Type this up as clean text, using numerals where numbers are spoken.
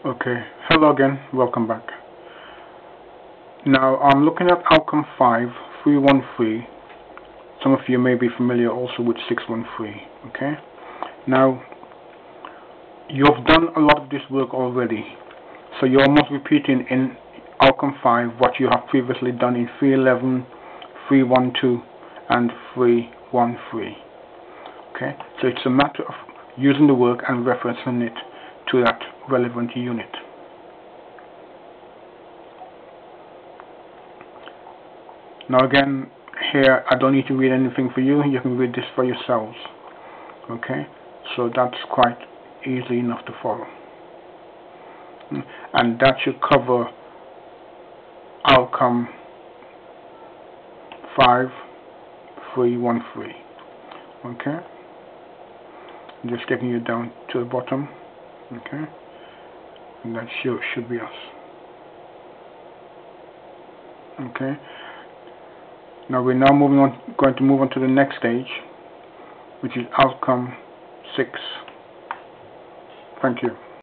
Okay, hello again, welcome back. Now I'm looking at outcome 5, 313. Some of you may be familiar also with 613. Okay, now you've done a lot of this work already, so you're almost repeating in outcome 5 what you have previously done in 311, 312 and 313. Okay, so it's a matter of using the work and referencing it to that relevant unit. Now again, here I don't need to read anything for you, you can read this for yourselves. Okay, so that's quite easy enough to follow. And that should cover outcome 5, 313. Okay, just taking you down to the bottom. Okay, and that should be us. Okay, now we're going to move on to the next stage, which is outcome 6. Thank you.